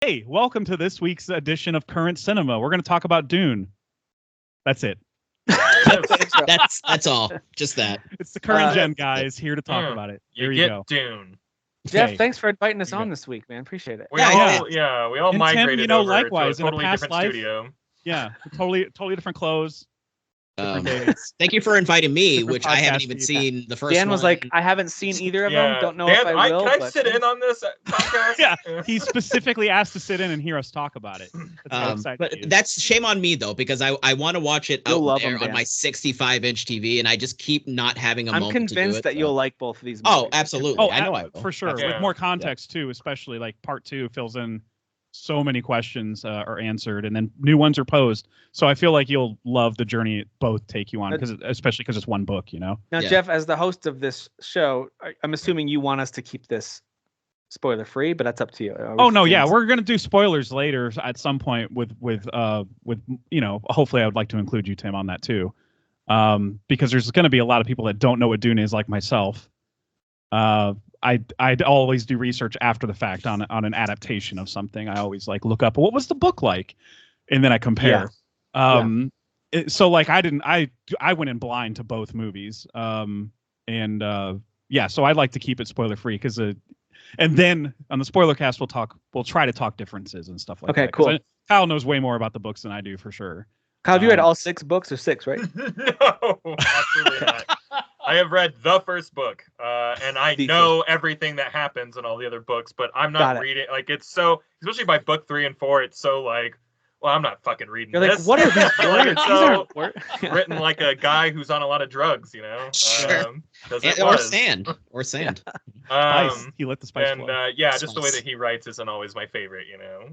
Hey, welcome to this week's edition of Current Cinema. We're going to talk about Dune. That's it. That's all. Just that. It's the current gen guys here to talk about it. There you go. Dune. Jeff, thanks for inviting us on this week, man. Appreciate it. We all and migrated Tim, over likewise, to a totally in a past different life, studio. Yeah, totally different clothes. Thank you for inviting me, which I haven't even seen the first one. Dan was like, I haven't seen either of them. Don't know if I will. Can I sit in on this podcast? Yeah, he specifically asked to sit in and hear us talk about it. But that's shame on me, though, because I want to watch it out there on my 65-inch TV, and I just keep not having a moment to do it. I'm convinced that you'll like both of these movies. Oh, absolutely. I know I will. For sure. With more context, too, especially like part 2 fills in so many questions are answered, and then new ones are posed. So I feel like you'll love the journey both take you on, especially because it's one book, you know. Now, Jeff, as the host of this show, I'm assuming you want us to keep this spoiler free, but that's up to you. Oh no, yeah, we're gonna do spoilers later at some point with you know. Hopefully, I would like to include you, Tim, on that too, because there's gonna be a lot of people that don't know what Dune is, like myself. I'd always do research after the fact on an adaptation of something. I always like look up what was the book like, and then I compare. So like I went in blind to both movies. So I'd like to keep it spoiler free because and then on the spoiler cast we'll try to talk differences and stuff like that. Okay, cool. Kyle knows way more about the books than I do for sure. Kyle, have you read all 6 books or 6, right? No, absolutely not. I have read the first book, and I know everything that happens in all the other books, but I'm not reading. Like, it's so, especially by book 3 and 4, it's so like, well, I'm not fucking reading You're this. Like, what are these words? It's so written like a guy who's on a lot of drugs, you know? Sure. Or sand. He let the spice flow. And just the way that he writes isn't always my favorite, you know?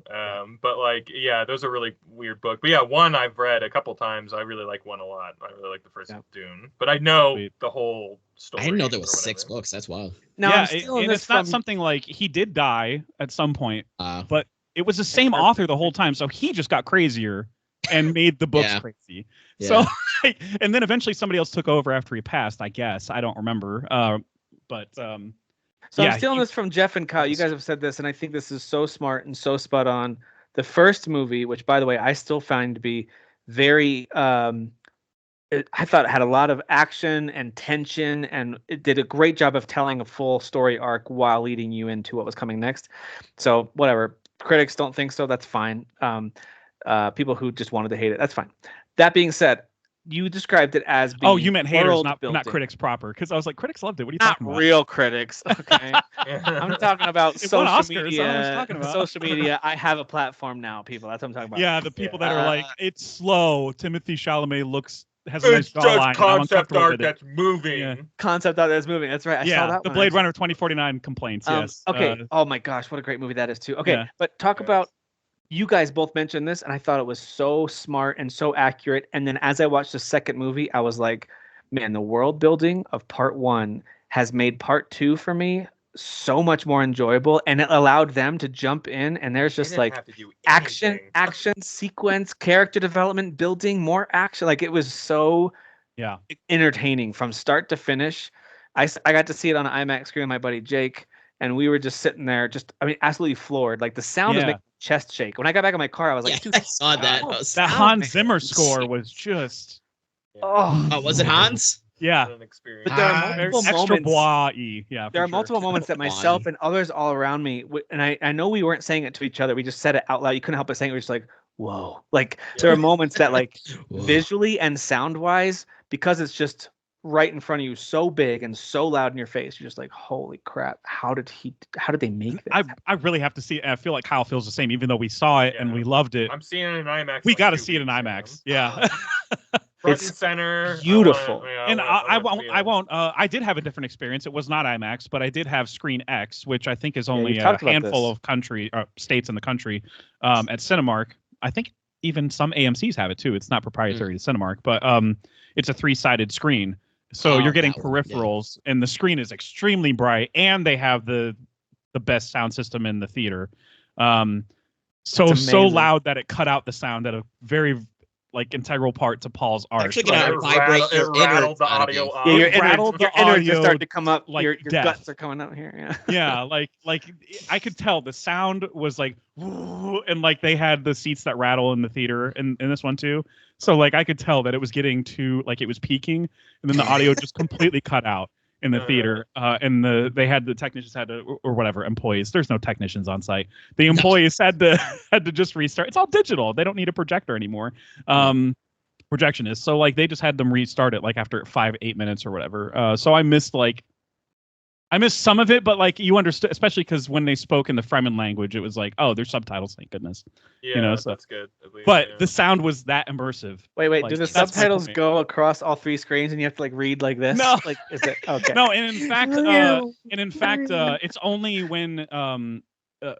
But like, those are really weird books. But one I've read a couple times. I really like one a lot. I really like the first Dune. But I know the whole story. I didn't know there was 6 books. That's wild. No, and it's not something like he did die at some point, but it was the same author the whole time, so he just got crazier and made the books crazy. Yeah. So, and then eventually somebody else took over after he passed, I guess. I don't remember. So I'm stealing this from Jeff and Kyle. You guys have said this, and I think this is so smart and so spot on. The first movie, which, by the way, I still find to be very... I thought it had a lot of action and tension, and it did a great job of telling a full story arc while leading you into what was coming next. So whatever. Critics don't think so. That's fine. People who just wanted to hate it. That's fine. That being said, you described it as being you meant haters, not critics proper. Because I was like, critics loved it. What are you talking about? Not real critics. Okay. I'm talking about social media. Social media. I have a platform now, people. That's what I'm talking about. Yeah, the people that are like, it's slow. Timothy Chalamet has a nice jawline. It's just concept art that's moving. Yeah. Concept art that's moving. That's right. I saw that the Blade Runner 2049 complaints. Yes. Okay. Oh my gosh, what a great movie that is too. Okay, but talk about. You guys both mentioned this, and I thought it was so smart and so accurate. And then as I watched the second movie, I was like, man, the world building of part 1 has made part 2 for me so much more enjoyable, and it allowed them to jump in, and there's just like action sequence, character development, building more action. Like, it was so entertaining from start to finish. I got to see it on an IMAX screen with my buddy Jake, and we were just sitting there absolutely floored. Like, the sound was making my chest shake. When I got back in my car, I was like, dude, I saw that. That Hans Zimmer score was just was it Hans? Yeah, but there are multiple extra moments. There are multiple moments that myself and others all around me, and I know we weren't saying it to each other. We just said it out loud. You couldn't help but saying it. We were just like, "Whoa!" Like, there are moments that, like, visually and sound wise, because it's just right in front of you, so big and so loud in your face, you're just like, "Holy crap! How did they make this?" I really have to see it. I feel like Kyle feels the same, even though we saw it and we loved it. I'm seeing it in IMAX. We got to see it in IMAX. Yeah. Front and center, beautiful. I did have a different experience. It was not IMAX, but I did have Screen X, which I think is only a handful of states in the country. At Cinemark, I think even some AMCs have it too. It's not proprietary to Cinemark, but it's a 3-sided screen, so you're getting peripherals, and the screen is extremely bright, and they have the best sound system in the theater. So loud that it cut out the sound at a very like integral part to Paul's art. Actually, gonna vibrate your rattled the audio. Yeah, your innards are starting to come up. Like your guts are coming out here. Yeah. Yeah, like I could tell the sound was like, and like they had the seats that rattle in the theater in this one too. So like I could tell that it was getting to like it was peaking, and then the audio just completely cut out in the theater. And the technicians had to, or whatever, employees. There's no technicians on site. The employees had to just restart. It's all digital. They don't need a projector anymore. Projectionist. So like they just had them restart it like after 5-8 minutes or whatever. So I missed some of it, but like you understood, especially because when they spoke in the Fremen language, it was like, oh, there's subtitles, thank goodness. Yeah, so that's good. At least, but the sound was that immersive. Wait, like, do the subtitles go across all 3 screens and you have to like read like this? No, like is it okay? No, and in fact, it's only when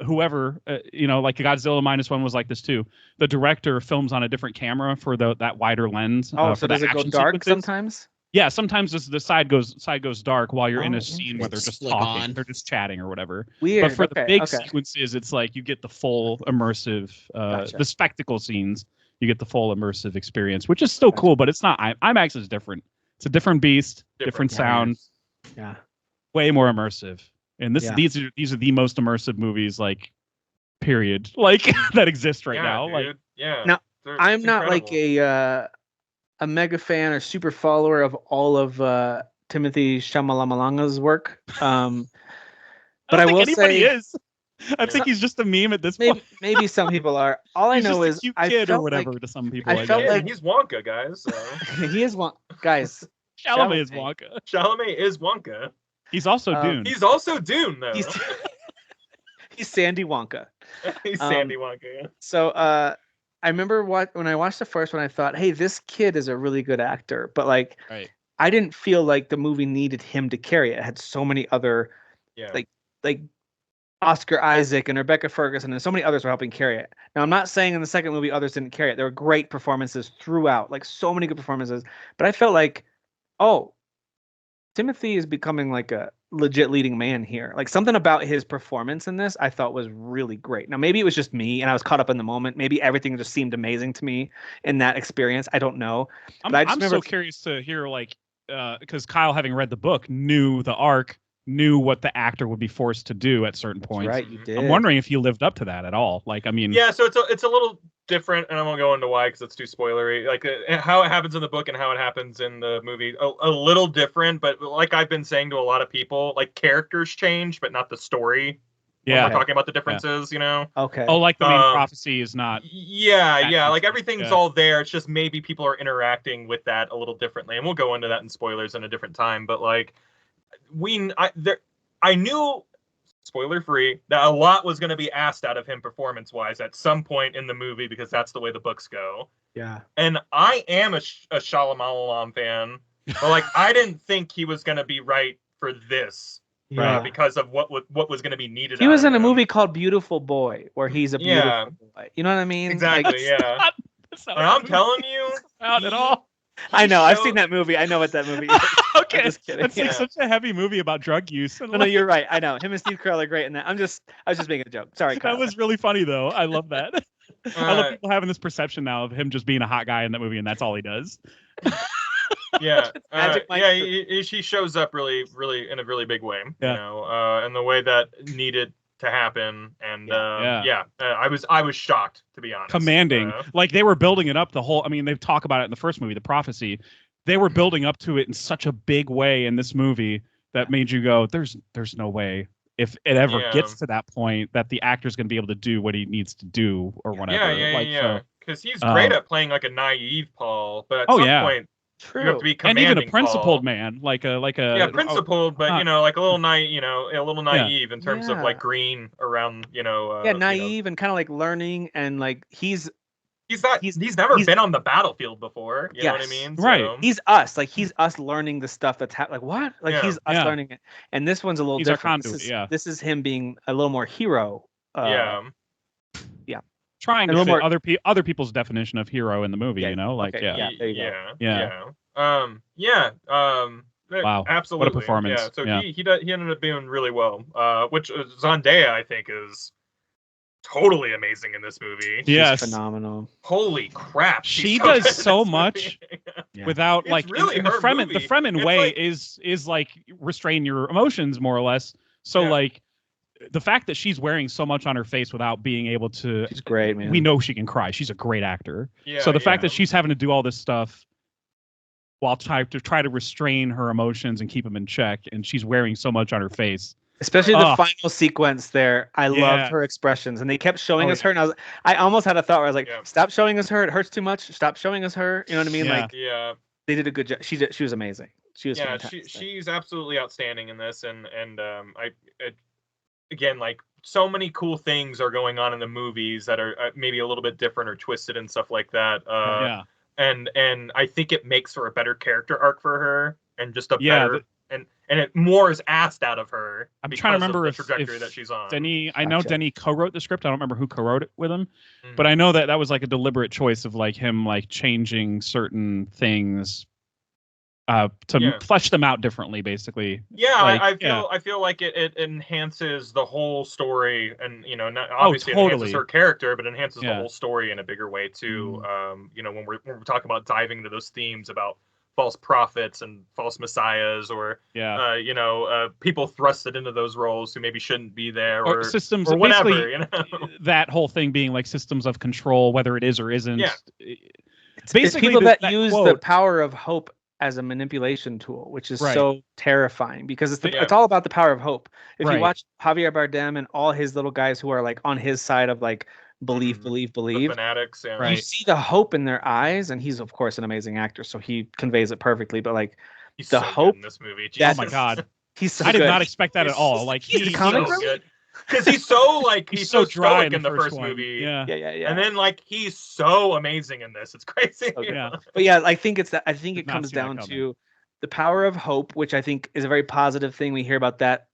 whoever like Godzilla -1 was like this too. The director films on a different camera for that wider lens. So does it go dark sometimes? Yeah, sometimes the side goes dark while you're in a scene where they're just talking, they're just chatting or whatever. Weird. But for the big sequences, it's like you get the full immersive, the spectacle scenes. You get the full immersive experience, which is still cool, but it's not. IMAX is different. It's a different beast, different sound. Yeah, way more immersive. And these are the most immersive movies, like, period, like that exist right now. Dude. Like, now I'm not like a mega fan or super follower of all of Timothy Chalamet's work. But I will anybody is. I think he's just a meme at this point. Maybe some people are. All I know is I felt or whatever to some people. I felt like he's Wonka, guys. So. He is Wonka, guys. Chalamet is Wonka. Chalamet is Wonka. He's also Dune. He's also Dune, though. He's Sandy Wonka. He's Sandy Wonka. Yeah. So I remember when I watched the first one, I thought, hey, this kid is a really good actor. But like, I didn't feel like the movie needed him to carry it. It had so many other, like Oscar Isaac and Rebecca Ferguson and so many others were helping carry it. Now, I'm not saying in the second movie others didn't carry it. There were great performances throughout, like so many good performances. But I felt like, oh, Timothy is becoming like a legit leading man here. Like something about his performance in this I thought was really great. Now, maybe it was just me and I was caught up in the moment. Maybe everything just seemed amazing to me in that experience. I don't know. I'm so curious to hear, like, because Kyle, having read the book, knew the arc, knew what the actor would be forced to do at certain points. Right, you did. I'm wondering if he lived up to that at all. Like, I mean, yeah. So it's a little different, and I won't go into why because it's too spoilery. Like how it happens in the book and how it happens in the movie, a little different. But like I've been saying to a lot of people, like characters change, but not the story. Yeah, when we're talking about the differences, you know. Okay. Oh, like the main prophecy is not. Yeah. Like everything's all there. It's just maybe people are interacting with that a little differently, and we'll go into that in spoilers in a different time. But like. I knew, spoiler free, that a lot was going to be asked out of him performance wise at some point in the movie because that's the way the books go. Yeah. And I am a Chalamet fan, but like I didn't think he was going to be right for this, right? Because of what was going to be needed. He was in a movie called Beautiful Boy, where he's a beautiful boy. You know what I mean? Exactly. Like, that's not I'm telling you, not at all. I know. I've seen that movie. I know what that movie is. Okay. It's like such a heavy movie about drug use. No, you're right. I know. Him and Steve Carell are great in that. I was just making a joke. Sorry, Kyle. That was really funny, though. I love that. I love people having this perception now of him just being a hot guy in that movie, and that's all he does. Yeah. He shows up really in a really big way. Yeah. You know, in the way that needed to happen, and I was shocked, to be honest. Commanding, like they were building it up the whole. I mean, they talk about it in the first movie, The Prophecy. They were building up to it in such a big way in this movie that made you go, "There's no way if it ever gets to that point that the actor's going to be able to do what he needs to do or whatever." Yeah. Because he's great at playing like a naive Paul, but at some point. True. You have to be commanding, and even a principled Paul. Man, like a principled, but like a little naive in terms of like green around, naive and kind of like learning and like he's never been on the battlefield before. You know what I mean? Right. So. He's us learning the stuff that's happening. Like what? Like he's us learning it. And this one's a little different. This is him being a little more hero. Trying to fit other people's definition of hero in the movie, there you go. Wow, absolutely. What a performance! Yeah, so he ended up doing really well. Which Zendaya, I think, is totally amazing in this movie. She's phenomenal. Holy crap. She does so much without it's like really the Fremen way like, is like restrain your emotions more or less. So like the fact that she's wearing so much on her face without being able to, she's great, man. We know she can cry. She's a great actor. Yeah, so the fact that she's having to do all this stuff while try to restrain her emotions and keep them in check, and she's wearing so much on her face. Especially the final sequence there. I loved her expressions, and they kept showing us her, and I almost had a thought where I was like, stop showing us her. It hurts too much. Stop showing us her. You know what I mean? Like, they did a good job. She was amazing. She was fantastic. She's absolutely outstanding in this, and again, like, so many cool things are going on in the movies that are maybe a little bit different or twisted and stuff like that. And I think it makes for a better character arc for her, and just a better and it more is asked out of her. I'm trying to remember the trajectory that she's on. Denny, I know Denny co-wrote the script. I don't remember who co-wrote it with him, but I know that was like a deliberate choice of like him like changing certain things to flesh them out differently, basically. Yeah, like, I feel like it enhances the whole story, and not obviously enhances her character, but enhances the whole story in a bigger way too. When we're talking about diving into those themes about false prophets and false messiahs, or people thrusted into those roles who maybe shouldn't be there, or systems, or whatever. That whole thing being like systems of control, whether it is or isn't. Yeah. It's people that use the power of hope as a manipulation tool, which is so terrifying, because it's all about the power of hope. If you watch Javier Bardem and all his little guys who are like on his side of like believe, the fanatics, you see the hope in their eyes, and he's of course an amazing actor, so he conveys it perfectly. But like he's the so hope good in this movie, oh my god, he's so I did not expect that at all. Like he's so good. Because he's so like he's so dry stoic in the first movie, yeah, and then like he's so amazing in this. It's crazy. But yeah, I think it's that. I think it comes down to the power of hope, which I think is a very positive thing. We hear about that.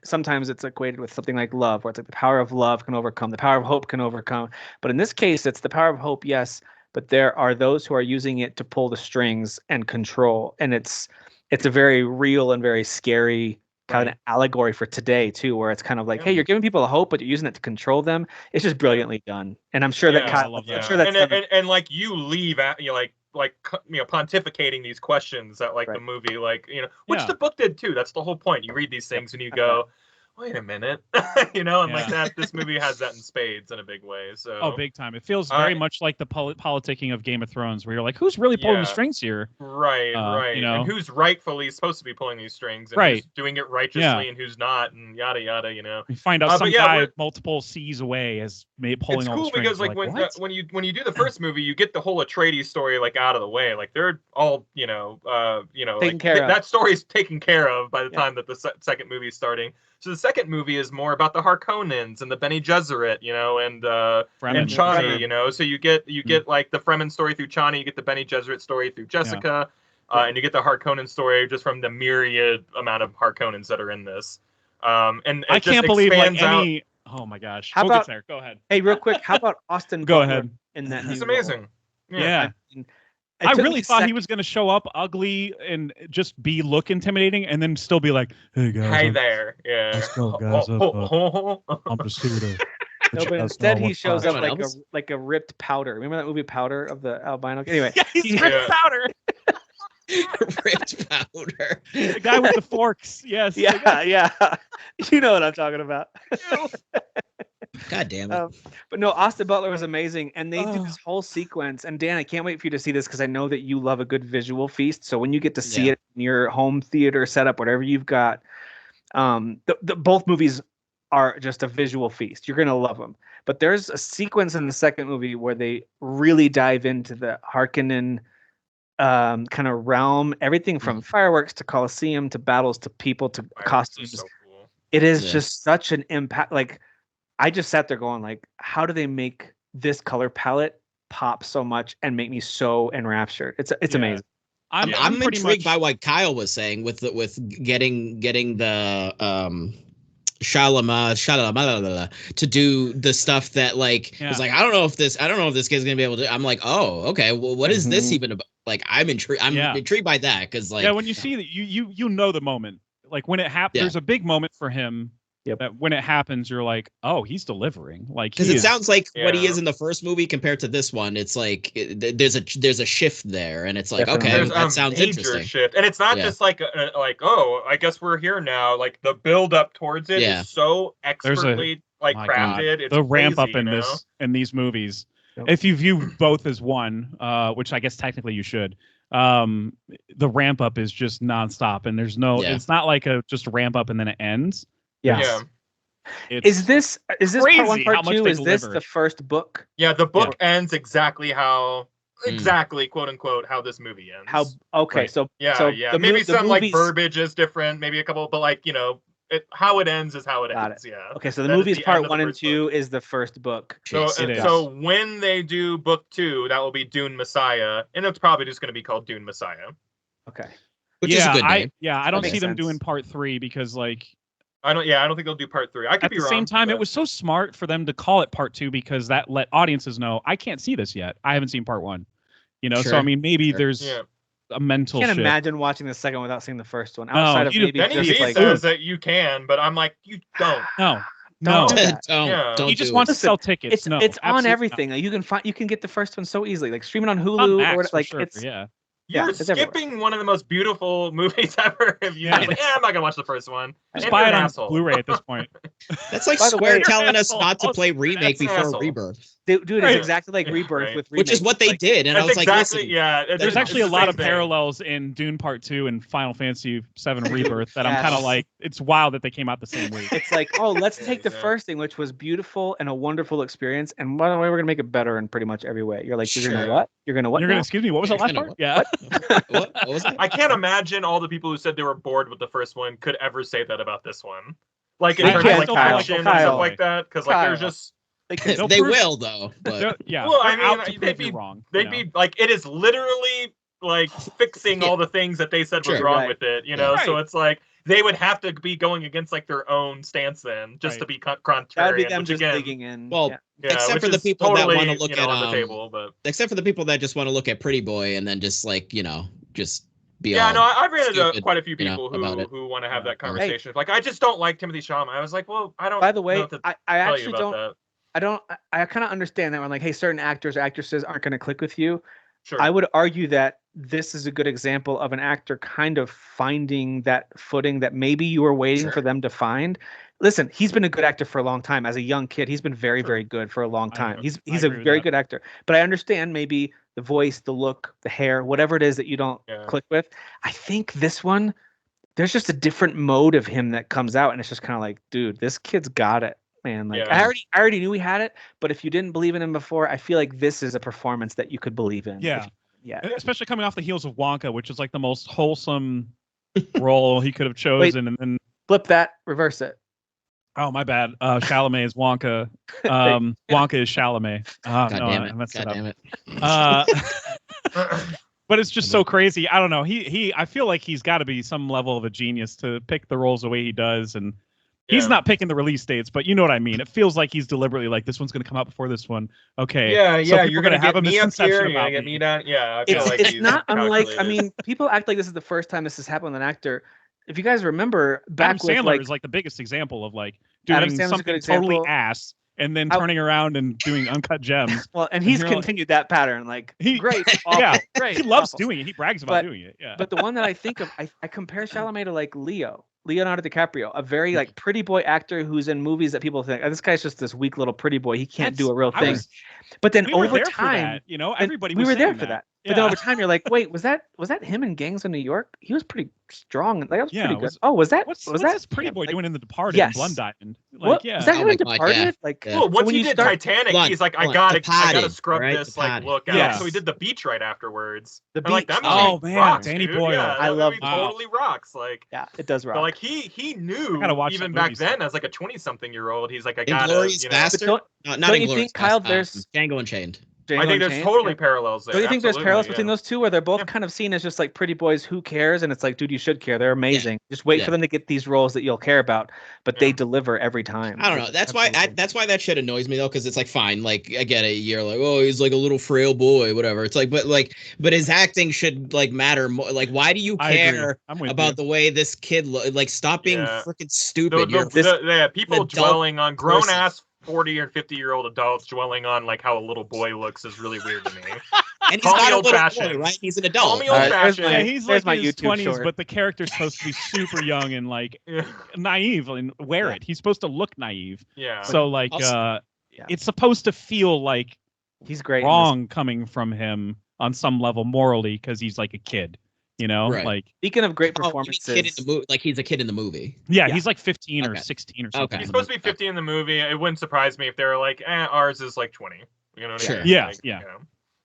Sometimes it's equated with something like love, where it's like the power of love can overcome, the power of hope can overcome. But in this case, it's the power of hope, yes, but there are those who are using it to pull the strings and control, and it's a very real and very scary kind of allegory for today too, where it's kind of like, hey, you're giving people a hope, but you're using it to control them. It's just brilliantly done, and I'm sure that Kyle, I'm sure that's and like you leave at pontificating these questions that like the movie, which the book did too. That's the whole point. You read these things and you go, wait a minute, and like that. This movie has that in spades in a big way. So big time. It feels very much like the politicking of Game of Thrones, where you're like, who's really pulling the strings here? Right. And who's rightfully supposed to be pulling these strings, and who's doing it righteously, and who's not, and yada yada. You find out some guy multiple seas away is pulling all the strings. It's cool because like when you do the first movie, you get the whole Atreides story like out of the way. Like they're all taken care of. That story is taken care of by the time that the second movie is starting. So the second movie is more about the Harkonnens and the Bene Gesserit, and Chani, So you get like the Fremen story through Chani, you get the Bene Gesserit story through Jessica, and you get the Harkonnen story just from the myriad amount of Harkonnens that are in this. And I can't believe like any. Oh my gosh! How about there? Go ahead. Hey, real quick, how about Austin? Go ahead. In that, he's amazing. Yeah. I really thought he was going to show up ugly and just look intimidating, and then still be like, "Hey guys, hi there, yeah, let's go, guys. I'm just here to." No, but instead he shows up like a ripped Powder. Remember that movie Powder of the albino? Anyway, he's ripped Powder. Ripped Powder. The guy with the forks. Yes. Yeah. You know what I'm talking about. God damn it. But no, Austin Butler was amazing, and they did this whole sequence. And Dan, I can't wait for you to see this, because I know that you love a good visual feast. So when you get to see it in your home theater setup, whatever you've got, both movies are just a visual feast. You're gonna love them. But there's a sequence in the second movie where they really dive into the Harkonnen kind of realm, everything from fireworks to Colosseum to battles to people to costumes. So cool. It is just such an impact. Like, I just sat there going, like, how do they make this color palette pop so much and make me so enraptured? It's amazing. I'm intrigued by what Kyle was saying with getting the Shalama to do the stuff that was like, I don't know if this kid's gonna be able to. I'm like, oh, okay. Well, what is this even about? Like, I'm intrigued. I'm intrigued by that, because when you see that, you know the moment, like when it happens, there's a big moment for him Yep. That when it happens, you're like, oh, he's delivering. Like, because it sounds like what he is in the first movie compared to this one. It's like there's a shift there, and it's like okay, that sounds interesting. Shift, and it's not just like oh, I guess we're here now. Like the build up towards it is so expertly crafted. It's the ramp crazy, up in these movies. Yep. If you view both as one, which I guess technically you should. The ramp up is just nonstop, and there's no. It's not like just ramp up and then it ends. Yeah. Is this part 1, part 2? Is this the first book? Yeah, the book ends exactly quote unquote how this movie ends. So maybe some like verbiage is different, maybe a couple, but like how it ends is how it ends. Yeah. Okay, so the movie's part 1 and 2 is the first book. So when they do book 2, that will be Dune Messiah, and it's probably just going to be called Dune Messiah. Okay. Which is a good name. I don't see them doing part 3 because like. I don't think they'll do part 3. I could be wrong. At the same time, it was so smart for them to call it part 2 because that let audiences know I can't see this yet. I haven't seen part 1. So I mean, maybe there's a mental. I can't imagine watching the second without seeing the first one. Outside of maybe just says that you can, but I'm like, you don't. No, don't. He just wants to sell tickets. It's on everything. You can get the first one so easily, like streaming on Hulu Max, or like sure, it's You're skipping one of the most beautiful movies ever. If you I'm not gonna watch the first one. Just buy it on Blu-ray at this point. That's like Square telling us not to play remake before Rebirth. Dude, it's exactly like Rebirth with remake. Which is what they did, and I was like, listen, there's actually a lot of parallels in Dune Part 2 and Final Fantasy VII Rebirth that I'm kind of like, it's wild that they came out the same week. It's like, oh, let's take the first thing, which was beautiful and a wonderful experience, and by the way, we're gonna make it better in pretty much every way. You're like, you're gonna what? You're gonna what? You're gonna excuse me. What was the last part? Yeah. What was that? I can't imagine all the people who said they were bored with the first one could ever say that about this one. Like in terms of like action and stuff like that, because like they're just. They will though, but well, I mean, they'd be wrong. They'd be like, it is literally like fixing all the things that they said was wrong with it, So it's like they would have to be going against like their own stance then, just to be contrarian. That would be them just digging in. Well, except for the people that want to look at on the table, but except for the people that just want to look at Pretty Boy and then just like just. I've ran into quite a few people who want to have that conversation. Like, I just don't like Timothy Chalamet. I was like, well, I don't. By the way, I actually don't. I kind of understand that when like, hey, certain actors or actresses aren't going to click with you. Sure. I would argue that this is a good example of an actor kind of finding that footing that maybe you were waiting for them to find. Listen, he's been a good actor for a long time. As a young kid, he's been very, very good for a long time. He's a very good actor. But I understand maybe the voice, the look, the hair, whatever it is that you don't click with. I think this one, there's just a different mode of him that comes out, and it's just kind of like, dude, this kid's got it. Man, like I already knew he had it, but if you didn't believe in him before, I feel like this is a performance that you could believe in. Yeah. Especially coming off the heels of Wonka, which is like the most wholesome role he could have chosen. And then flip that, reverse it. Oh, my bad. Chalamet is Wonka. Wonka is Chalamet. God damn it. But it's just so crazy. I don't know. I feel like he's got to be some level of a genius to pick the roles the way he does, and. He's not picking the release dates, but you know what I mean. It feels like he's deliberately like, this one's going to come out before this one. Okay. So you're going to have a misconception about me. I feel like it's not unlike. I mean, people act like this is the first time this has happened with an actor. If you guys remember, back Adam Sandler with is like the biggest example of like doing something totally ass and then turning around and doing Uncut Gems. Well, and he's continued that pattern. Like, great, awful, great. He loves doing it. He brags about doing it. Yeah. But the one that I think of, I compare Chalamet to like Leonardo DiCaprio, a very like pretty boy actor who's in movies that people think, this guy's just this weak little pretty boy. He can't do a real thing. But then over time, everybody we were there for that. But then over time, you're like, wait, was that him in Gangs of New York? He was pretty strong. Like, that was pretty good. Was that this pretty boy doing in The Departed? Yes. Blood Diamond. Like, was that him in Departed? Like, well, once he did Titanic, he's like, I gotta scrub this like look out. So he did The Beach right afterwards. The Beach. Like, that movie rocks, Danny Boyle. I love it. Totally rocks. Like, it does rock. But like he knew even back then as like a 20-something-year-old, he's like, I gotta. Inglourious Bastard. Not Inglourious, Kyle? There's Django Unchained. I think there's totally parallels there. Do you think there's parallels between those two, where they're both kind of seen as just like pretty boys? Who cares? And it's like, dude, you should care. They're amazing. Just wait for them to get these roles that you'll care about, but they deliver every time. I don't know. That's why that shit annoys me though, because it's like, fine, like I get it. You're like, oh, he's like a little frail boy, whatever. It's like, but his acting should like matter more. Like, why do you care about the way this kid like? Stop being freaking stupid. People dwelling on grown ass 40 or 50-year-old adults dwelling on like how a little boy looks is really weird to me. And he's not a little boy, right? He's an adult. He's like in his 20s, but the character's supposed to be super young and like naive and wear it. He's supposed to look naive. Yeah. So like it's supposed to feel like he's great wrong coming from him on some level morally because he's like a kid. You know, like speaking of great performances, he's a kid in the movie. Yeah, he's like 15 or 16 or something. He's supposed to be 15 in the movie. It wouldn't surprise me if they were like, ours is like 20. You know what I mean? Yeah, like, yeah. You know.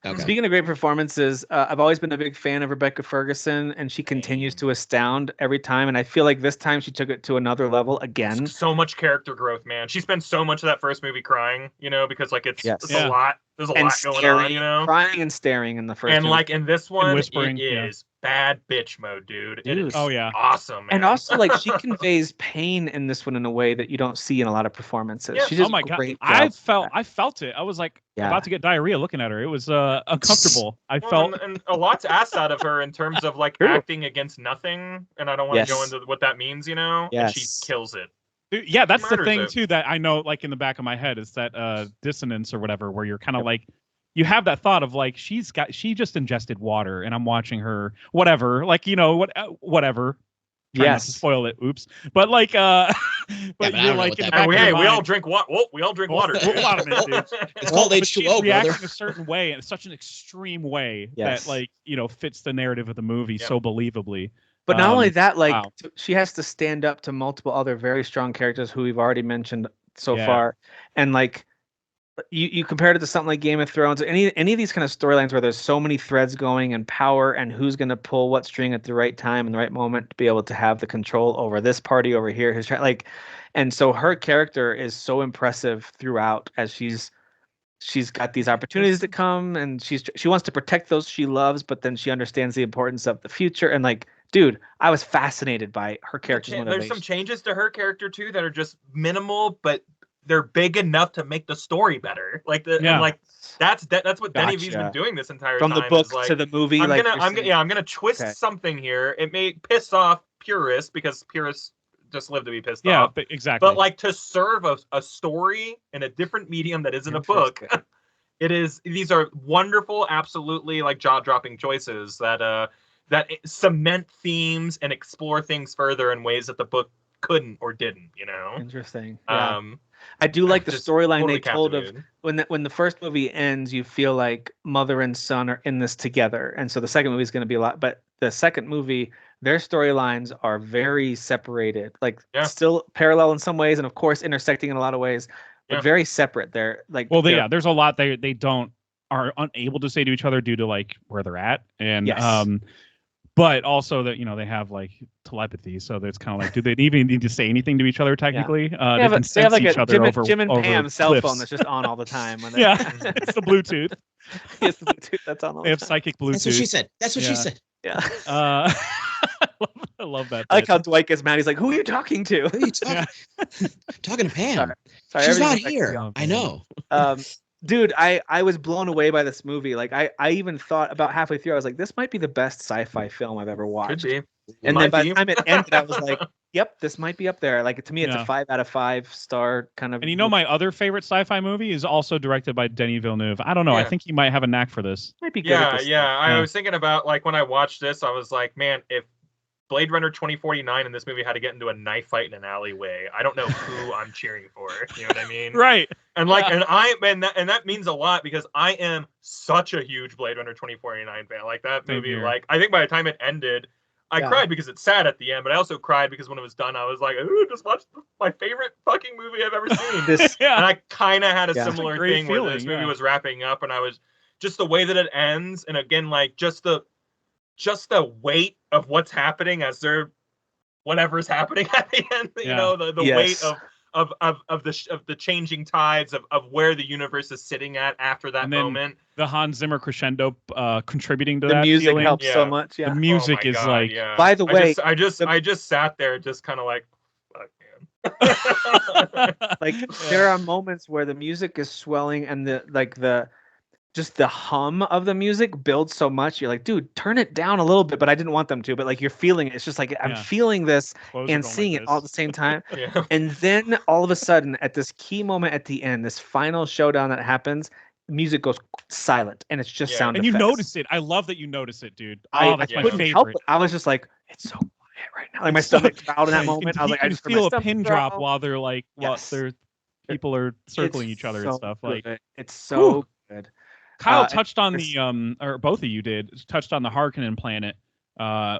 Okay. Speaking of great performances, I've always been a big fan of Rebecca Ferguson, and she continues to astound every time. And I feel like this time she took it to another level again. So much character growth, man. She spent so much of that first movie crying, you know, because like it's a lot. There's a lot going on, you know. Crying and staring in the first. And movie. like in this one, whispering, it is bad bitch mode, dude. It is awesome. Man. And also like she conveys pain in this one in a way that you don't see in a lot of performances. Yeah. She does God, I felt it. I was like about to get diarrhea looking at her. It was uncomfortable. And a lot's asked out of her in terms of like acting against nothing, and I don't want to go into what that means, you know. Yes. And she kills it. Yeah, that's the thing too that I know, like in the back of my head, is that dissonance or whatever, where you're kind of like, you have that thought of like, she just ingested water, and I'm watching her, whatever, like, you know, whatever. Try not to spoil it. Oops. But like, but you're like, we all drink water. We all drink water. A lot of it, dude. It's called H2O, she's reacting in a certain way, in such an extreme way that, like, you know, fits the narrative of the movie so believably. But not only that, like she has to stand up to multiple other very strong characters who we've already mentioned so far, and like you compared it to something like Game of Thrones, any of these kind of storylines where there's so many threads going and power, and who's going to pull what string at the right time and the right moment to be able to have the control over this party over here. And so her character is so impressive throughout as she's got these opportunities that come, and she wants to protect those she loves, but then she understands the importance of the future. And like, dude, I was fascinated by her character's motivation. There's some changes to her character too that are just minimal, but they're big enough to make the story better. Like and like that's what Denny V's been doing this entire time. From the book to the movie. I'm gonna twist something here. It may piss off purists because purists just live to be pissed off. Yeah, exactly. But like to serve a story in a different medium that isn't a book, these are wonderful, absolutely like jaw-dropping choices that cement themes and explore things further in ways that the book couldn't or didn't, you know. Interesting. I do like the storyline totally they told of when the first movie ends, you feel like mother and son are in this together, and so the second movie is going to be a lot. But the second movie, their storylines are very separated, like still parallel in some ways, and of course intersecting in a lot of ways, but very separate. They're like, there's a lot they are unable to say to each other due to like where they're at, and but also that, you know, they have like telepathy, so it's kind of like, do they even need to say anything to each other technically? They can sense each other Jim and over Pam's cell cliffs. phone that's just on all the time. When It's the Bluetooth. It's the Bluetooth that's on all the time. They have psychic Bluetooth. That's what she said. That's what she said. Yeah. I love that. I like how Dwight gets mad. He's like, "Who are you talking to?" Who are you talking? Talking to Pam. Sorry, she's not here. I know. Dude, I was blown away by this movie. Like I even thought about halfway through, I was like, this might be the best sci-fi film I've ever watched. Could be. And then by the time it ended, I was like, yep, this might be up there. Like, to me, it's a 5 out of 5 star kind of. And you know, my other favorite sci-fi movie is also directed by Denis Villeneuve. I don't know. I think he might have a knack for this. Might be good. I was thinking about, like, when I watched this, I was like, man, if Blade Runner 2049 and this movie had to get into a knife fight in an alleyway, I don't know who I'm cheering for. You know what I mean? Right. And like, and that means a lot because I am such a huge Blade Runner 2049 fan. Like, that movie, like, I think by the time it ended, I cried because it's sad at the end, but I also cried because when it was done, I was like, ooh, just watch my favorite fucking movie I've ever seen. And I kind of had a similar thing where this movie was wrapping up, and I was just the way that it ends, and again, like, just the weight of what's happening as whatever's happening at the end, you know, the weight the changing tides of where the universe is sitting at after that moment. The Hans Zimmer crescendo contributing to the that music feeling. helps so much. Yeah, the music is God, like. Yeah. By the way, I just sat there, just kind of like, fuck, man. Like there are moments where the music is swelling and the hum of the music builds so much. You're like, dude, turn it down a little bit. But I didn't want them to. But like you're feeling it. It's just like I'm feeling this and seeing it all at the same time. Yeah. And then all of a sudden, at this key moment at the end, this final showdown that happens, the music goes silent and it's just sound and effects. you notice it. I love that you notice it, dude. That's my couldn't help it. I was just like, it's so quiet right now. Like my stomach growled in that moment. I was like, I just feel a pin drop while they're like, people are circling each other and stuff. Good. Like it's so good. Kyle touched on the or both of you touched on the Harkonnen planet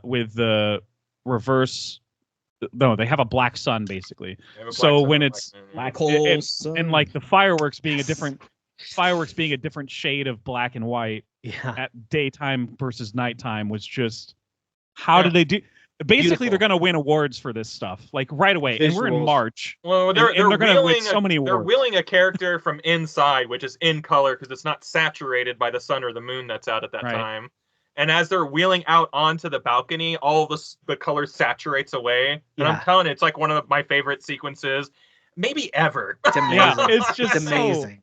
with the reverse. No, they have a black sun basically. So when it's black hole and like the fireworks being a different shade of black and white at daytime versus nighttime was just how did they do? Basically, they're going to win awards for this stuff, like right away. Visuals. And we're in March. Well, they're going to win so many awards. They're wheeling a character from inside, which is in color because it's not saturated by the sun or the moon that's out at that time. And as they're wheeling out onto the balcony, all the color saturates away. And I'm telling you, it's like one of my favorite sequences, maybe ever. It's amazing. It's just amazing.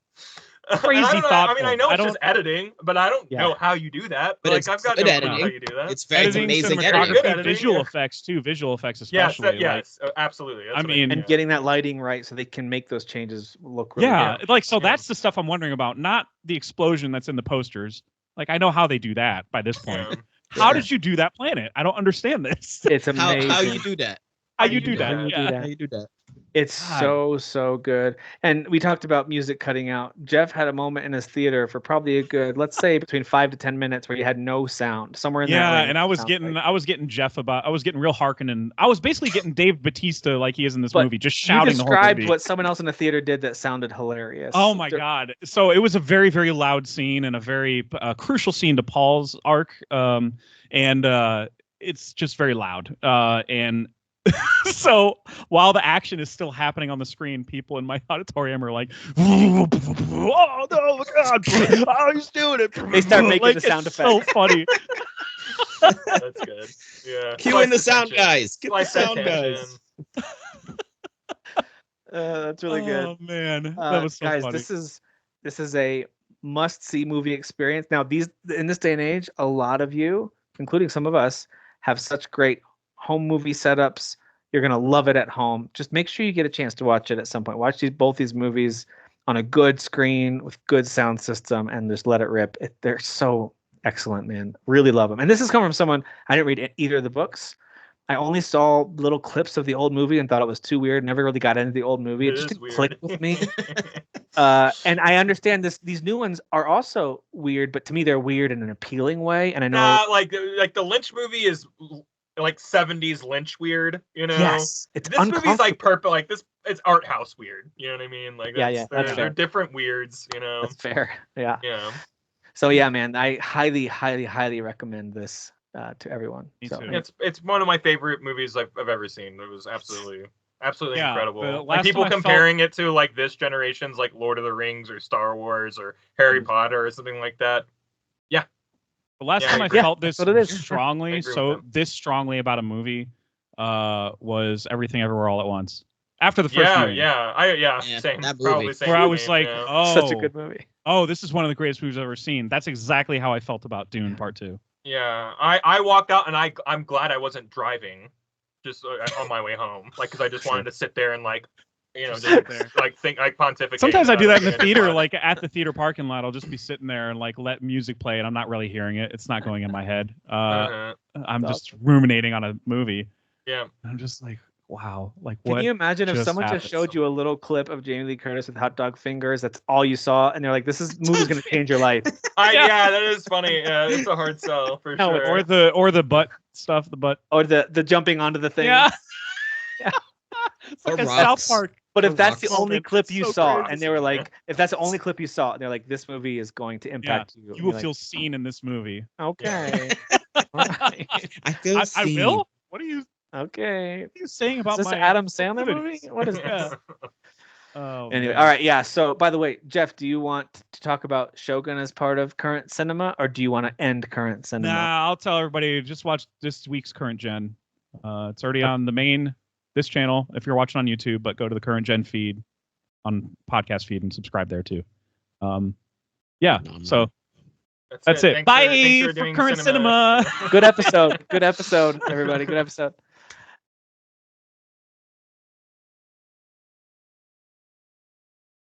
Crazy thought. I mean, I know it's just editing, but I don't know how you do that. But like, I've got no clue how you do that. It's amazing editing. Visual effects too. Visual effects especially. Yes, absolutely. That's and getting that lighting right so they can make those changes look really good. Like so that's the stuff I'm wondering about, not the explosion that's in the posters. Like I know how they do that by this point. How did you do that planet? I don't understand this. It's amazing. How you do that? How you do that? It's so good. And we talked about music cutting out. Jeff had a moment in his theater for probably a good, let's say, between 5 to 10 minutes where you had no sound somewhere in there. Yeah, and I was getting real Harkonnen. I was basically getting Dave Bautista like he is in this movie, just shouting the whole movie. You described what someone else in the theater did that sounded hilarious. Oh my God! So it was a very, very loud scene and a very crucial scene to Paul's arc, and it's just very loud. And so while the action is still happening on the screen, people in my auditorium are like, "Oh no, God! Oh, he's doing it!" They start making the sound effects. So funny. That's good. Yeah. Cue in the sound guys. Get the sound guys. That's really good. Oh man, that was so guys, funny. This is a must-see movie experience. Now, in this day and age, a lot of you, including some of us, have such great home movie setups. You're gonna love it at home. Just make sure you get a chance to watch it at some point. Watch both these movies on a good screen with good sound system, and just let it rip. They're so excellent, man. Really love them. And this has come from someone I didn't read either of the books. I only saw little clips of the old movie and thought it was too weird. Never really got into the old movie. It just didn't click with me. And I understand these new ones are also weird, but to me they're weird in an appealing way. And I know, like the Lynch movie is like 70s Lynch weird, you know. Yes, this movie's like purple, like this. It's art house weird. You know what I mean? Like they're different weirds. You know, that's fair. Yeah. Yeah. So yeah, man, I highly, highly, highly recommend this to everyone. Me too. It's one of my favorite movies I've ever seen. It was absolutely incredible. Like people comparing it to like this generation's like Lord of the Rings or Star Wars or Harry Potter or something like that. Yeah. The last time I felt this strongly, this strongly about a movie, was Everything Everywhere All at Once. After the first movie. Same. That movie. Probably same. Where I was like, oh, such a good movie. Oh, this is one of the greatest movies I've ever seen. That's exactly how I felt about Dune Part 2. Yeah, I walked out and I'm glad I wasn't driving, just on my way home, like because I just wanted to sit there and like, you know, just like think like pontificate. Sometimes I do that in the theater, like at the theater parking lot. I'll just be sitting there and like let music play, and I'm not really hearing it. It's not going in my head. I'm just ruminating on a movie. Yeah, I'm just like, wow, like what? Can you imagine if someone just showed you a little clip of Jamie Lee Curtis with hot dog fingers? That's all you saw, and they're like, "This movie's gonna change your life." Yeah, that is funny. Yeah, it's a hard sell for sure. Or the butt stuff, or the jumping onto the thing. Yeah. It's like a South Park. But if that's the only clip you saw, and they were like, if that's the only clip you saw, and they're like, this movie is going to impact you. You will feel seen in this movie. Okay. I feel seen. I will? What are you? Okay. What are you saying about is this Adam Sandler movie? What is this? Oh, anyway, man. all right, yeah. So, by the way, Jeff, do you want to talk about Shogun as part of current cinema, or do you want to end current cinema? Nah, I'll tell everybody. Just watch this week's Current Gen. It's already on this channel if you're watching on YouTube, but go to the Current Gen feed on podcast feed and subscribe there too. Yeah. So that's it. Bye for current cinema. Good episode. Good episode, everybody. Good episode.